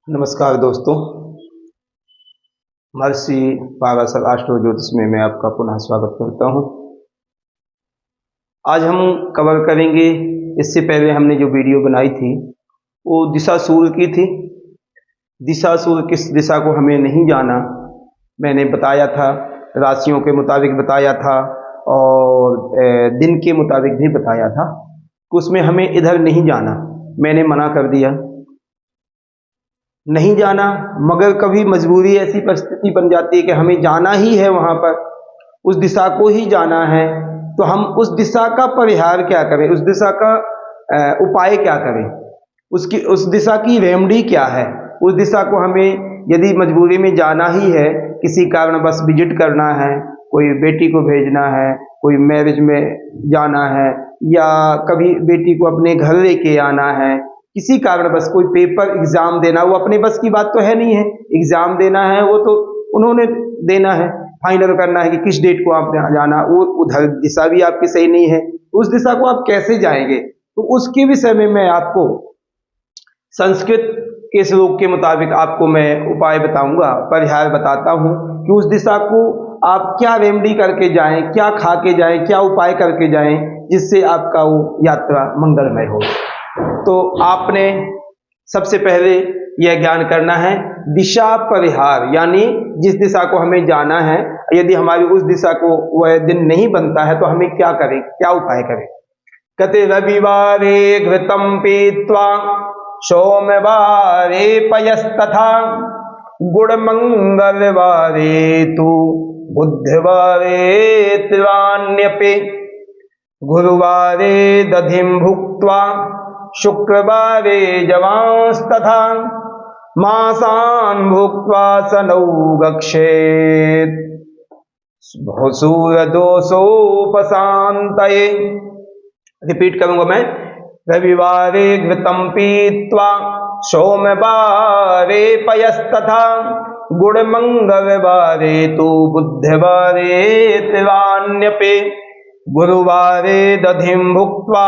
नमस्कार दोस्तों, महर्षि पाराशर एस्ट्रो ज्योतिष में मैं आपका पुनः स्वागत करता हूं। आज हम कवर करेंगे, इससे पहले हमने जो वीडियो बनाई थी वो दिशाशूल की थी। दिशाशूल किस दिशा को हमें नहीं जाना, मैंने बताया था, राशियों के मुताबिक बताया था और दिन के मुताबिक भी बताया था कि उसमें हमें इधर नहीं जाना। मैंने मना कर दिया, नहीं जाना, मगर कभी मजबूरी ऐसी परिस्थिति बन जाती है कि हमें जाना ही है, वहां पर उस दिशा को ही जाना है, तो हम उस दिशा का परिहार क्या करें, उस दिशा का उपाय क्या करें, उस दिशा की रेमेडी क्या है। उस दिशा को हमें यदि मजबूरी में जाना ही है, किसी कारण बस विजिट करना है, कोई बेटी को भेजना है, कोई मैरिज में जाना है, या कभी बेटी को अपने घर लेके आना है, किसी कारण बस कोई पेपर एग्जाम देना, वो अपने बस की बात तो है नहीं है, एग्जाम देना है वो तो उन्होंने देना है, फाइनल करना है कि किस डेट को आप जाना, वो उधर दिशा भी आपकी सही नहीं है, उस दिशा को आप कैसे जाएंगे। तो उसके विषय में मैं आपको संस्कृत के श्लोक के मुताबिक आपको मैं उपाय बताऊंगा, परिहार बताता हूं कि उस दिशा को आप क्या रेमेडी करके जाएं, क्या खा के जाएं, क्या उपाय करके जाएं, जिससे आपका वो यात्रा मंगलमय हो। तो आपने सबसे पहले यह ज्ञान करना है दिशा परिहार, यानी जिस दिशा को हमें जाना है, यदि हमारी उस दिशा को वह दिन नहीं बनता है तो हमें क्या करें, क्या उपाय करें। कते रविवारे घृतम पीत्वा सोमवारे पयस्तथा गुड़ मंगलवारे तु बुधवारे त्रिवाण्यपि गुरुवारे दधिं भुक्त्वा शुक्रवारे जवांस्तथा मासान् भुक्त्वा सनौ गच्छेत् सूरदोषोपशान्तये। रिपीट करूंगा मैं, रविवारे घृतं पीत्वा सोमवारे पयस्तथा गुड़मंगलवारे तु बुधवारे त्रिवाण्यपि गुरुवारे दधिं भुक्त्वा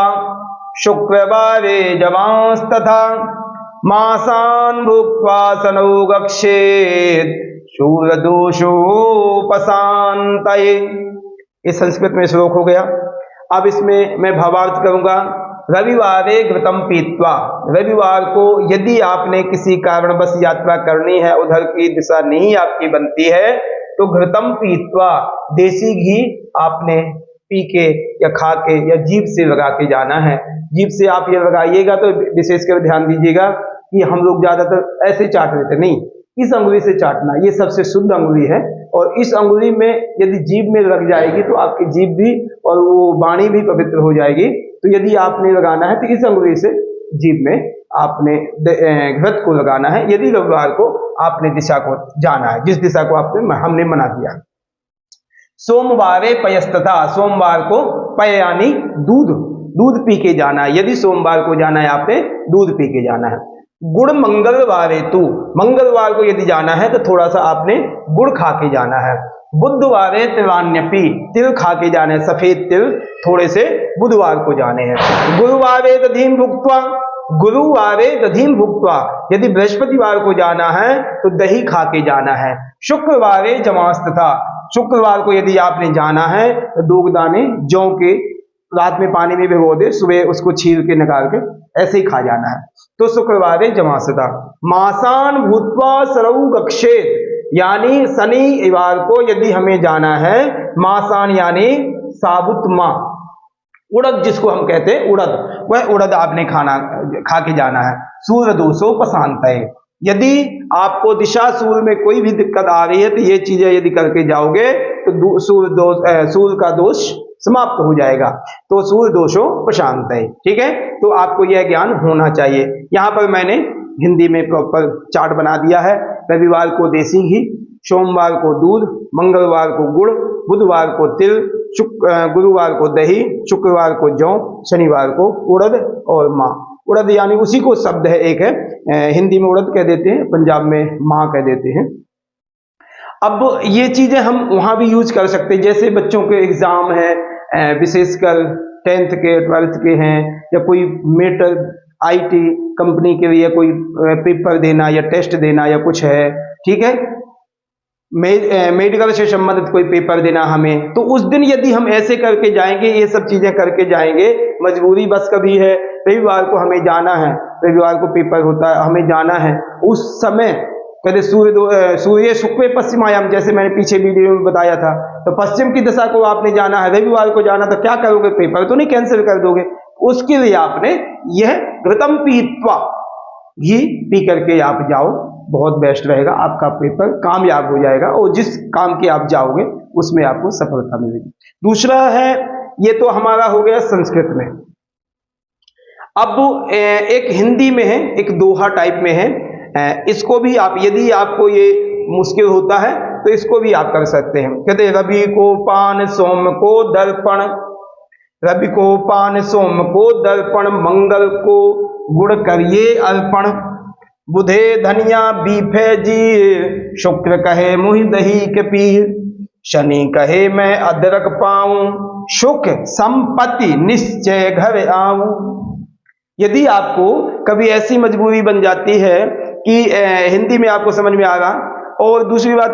शुक्रवारे जवांस्तथा मासान् भुक्त्वा सनौ गच्छेत् शूलदोषोपशान्तये। इस संस्कृत में श्लोक हो गया। अब इसमें मैं भावार्थ करूंगा। रविवारे घृतम पीत्वा, रविवार को यदि आपने किसी कारणवश यात्रा करनी है, उधर की दिशा नहीं आपकी बनती है, तो घृतम पीत्वा, देसी घी आपने पी के या खा के या जीभ से लगा के जाना है। जीभ से आप ये लगाइएगा तो विशेषकर ध्यान दीजिएगा कि हम लोग ज्यादातर ऐसे चाट लेते, नहीं, इस अंगुली से चाटना, ये सबसे शुद्ध अंगुली है, और इस अंगुली में यदि जीभ में लग जाएगी तो आपकी जीभ भी और वो वाणी भी पवित्र हो जाएगी। तो यदि आपने लगाना है तो इस अंगुली से जीभ में आपने घृत को लगाना है, यदि रविवार को आपने दिशा को जाना है, जिस दिशा को हमने मना किया। सोमवारे पयस्तथा, सोमवार को पय यानी दूध पी के जाना है, यदि सोमवार को जाना है आपने दूध पी के जाना है। गुड़ मंगलवारे तू, मंगलवार को यदि जाना है तो थोड़ा सा आपने गुड़ खा के जाना है। बुधवारे त्रिवाण्यपि, तिल खा के जाना है, सफेद तिल थोड़े से बुधवार को जाने हैं। गुरुवारे दधिं भुक्त्वा, गुरुवारे दधिं भुक्त्वा, यदि बृहस्पतिवार को जाना है तो दही खा के जाना है। शुक्रवारे जवांस्तथा, शुक्रवार को यदि आपने जाना है तो 2 दाने जौ के रात में पानी में भिगो दे, सुबह उसको छील के निकाल के ऐसे ही खा जाना है। तो शुक्रवारे जवांस्तथा। मासान् भूत्वा सरौ गच्छेत्, यानी शनिवार को यदि हमें जाना है, मासान यानी साबुत मां, उड़द जिसको हम कहते हैं उड़द, वह उड़द आपने खा के जाना है। सूर्यदोषोपशान्तये, यदि आपको दिशाशूल में कोई भी दिक्कत आ रही है तो ये चीजें यदि करके जाओगे तो सूर्य का दोष समाप्त हो जाएगा। तो सूर्यदोषोपशान्तये, ठीक है। तो आपको यह ज्ञान होना चाहिए। यहाँ पर मैंने हिंदी में प्रॉपर चार्ट बना दिया है। रविवार को देसी घी, सोमवार को दूध, मंगलवार को गुड़, बुधवार को तिल, गुरुवार को दही, शुक्रवार को जौ, शनिवार को उड़द और माँ। उड़द यानी उसी को शब्द है, एक है, हिंदी में उड़द कह देते हैं, पंजाब में माँ कह देते हैं। अब ये चीजें हम वहां भी यूज कर सकते हैं, जैसे बच्चों के एग्जाम है, विशेषकर 10th के 12th के हैं, या कोई मेटर IT कंपनी के लिए कोई पेपर देना या टेस्ट देना या कुछ है, ठीक है, मेडिकल से संबंधित कोई पेपर देना हमें, तो उस दिन यदि हम ऐसे करके जाएंगे, ये सब चीजें करके जाएंगे, मजबूरी बस कभी है, रविवार को हमें जाना है, रविवार को पेपर होता है, हमें जाना है, उस समय कहते सूर्य शुक्र पश्चिमायाम, जैसे मैंने पीछे वीडियो में बताया था, तो पश्चिम की दिशा को आपने जाना है, रविवार को जाना, तो क्या करोगे, पेपर तो नहीं कैंसिल कर दोगे, उसके लिए आपने यह घृतम पीत्वा, घी पी करके आप जाओ, बहुत बेस्ट रहेगा, आपका पेपर कामयाब हो जाएगा और जिस काम के आप जाओगे उसमें आपको सफलता मिलेगी। दूसरा है, ये तो हमारा हो गया संस्कृत में। अब एक हिंदी में है, एक दोहा टाइप में है, इसको भी आप, यदि आपको ये मुश्किल होता है तो इसको भी आप कर सकते हैं। कहते हैं, रवि को पान सोम को दर्पण, रवि को पान सोम को दर्पण, मंगल को गुड़ करिए अर्पण, बुधे धनिया बीफे जी, शुक्र कहे मुहि दही के पीर, शनि कहे मैं अदरक पाऊं, सुख संपत्ति निश्चय घर आऊं। यदि आपको कभी ऐसी मजबूरी बन जाती है कि हिंदी में आपको समझ में आ रहा, और दूसरी बात,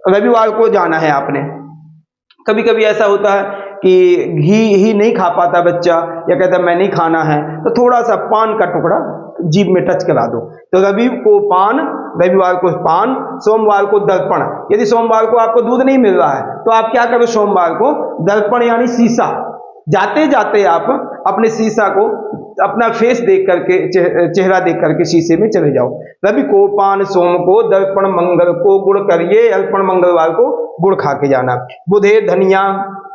रविवार को जाना है आपने, कभी कभी ऐसा होता है कि घी ही नहीं खा पाता बच्चा, या कहता है मैं नहीं खाना है, तो थोड़ा सा पान का टुकड़ा जीभ में टच करा दो। तो रवि को पान, रविवार को पान, सोमवार को दर्पण। यदि सोमवार को आपको दूध नहीं मिल रहा है तो आप क्या करो, सोमवार को दर्पण यानी शीशा, जाते जाते आप अपने शीशा को, अपना फेस देख करके, चेहरा देख करके शीशे में चले जाओ। रवि को पान, सोम को दर्पण, मंगल को गुड़ करिए अर्पण, मंगलवार को गुड़ खा के जाना। बुधे धनिया,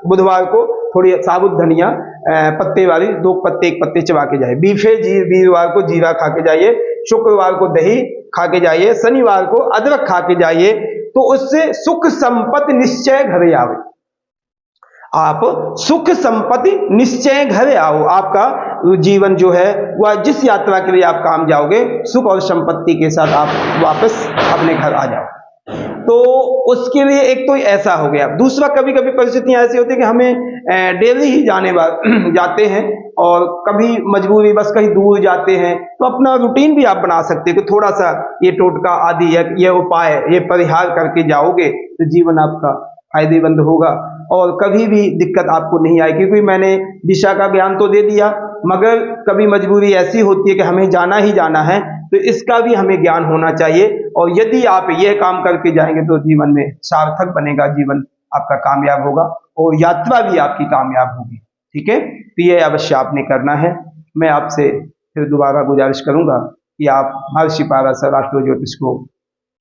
बुधवार को थोड़ी साबुत धनिया पत्ते वाली, 2 पत्ते 1 पत्ते चबा के जाइए। बीफे वीरवार को जीरा खा के जाइए, शुक्रवार को दही खा के जाइए, शनिवार को अदरक खा के जाइए, तो उससे सुख संपत्ति निश्चय घर आवे। आप सुख संपत्ति निश्चय घर आओ, आपका जीवन जो है वह, जिस यात्रा के लिए आप काम जाओगे, सुख और संपत्ति के साथ आप वापस अपने घर आ जाओ। तो उसके लिए एक तो ऐसा हो गया। दूसरा, कभी कभी परिस्थितियां ऐसी होती है कि हमें डेली ही जाते हैं, और कभी मजबूरी बस कहीं दूर जाते हैं, तो अपना रूटीन भी आप बना सकते हैं कि थोड़ा सा ये टोटका आदि, ये उपाय, ये परिहार करके जाओगे तो जीवन आपका फायदेमंद होगा और कभी भी दिक्कत आपको नहीं आएगी। क्योंकि मैंने दिशा का ज्ञान तो दे दिया, मगर कभी मजबूरी ऐसी होती है कि हमें जाना ही जाना है, तो इसका भी हमें ज्ञान होना चाहिए। और यदि आप यह काम करके जाएंगे तो जीवन में सार्थक बनेगा, जीवन आपका कामयाब होगा और यात्रा भी आपकी कामयाब होगी। ठीक है, तो ये अवश्य आपने करना है। मैं आपसे फिर दोबारा गुजारिश करूंगा कि आप महर्षि पाराशर एस्ट्रो ज्योतिष को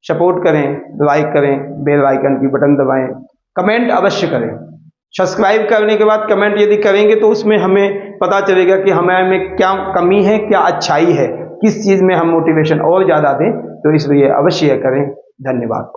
सपोर्ट करें, लाइक करें, बेल आइकन की बटन दबाएं, कमेंट अवश्य करें। सब्सक्राइब करने के बाद कमेंट यदि करेंगे तो उसमें हमें पता चलेगा कि हमें क्या कमी है, क्या अच्छाई है, किस चीज़ में हम मोटिवेशन और ज़्यादा दें, तो इसलिए अवश्य करें। धन्यवाद।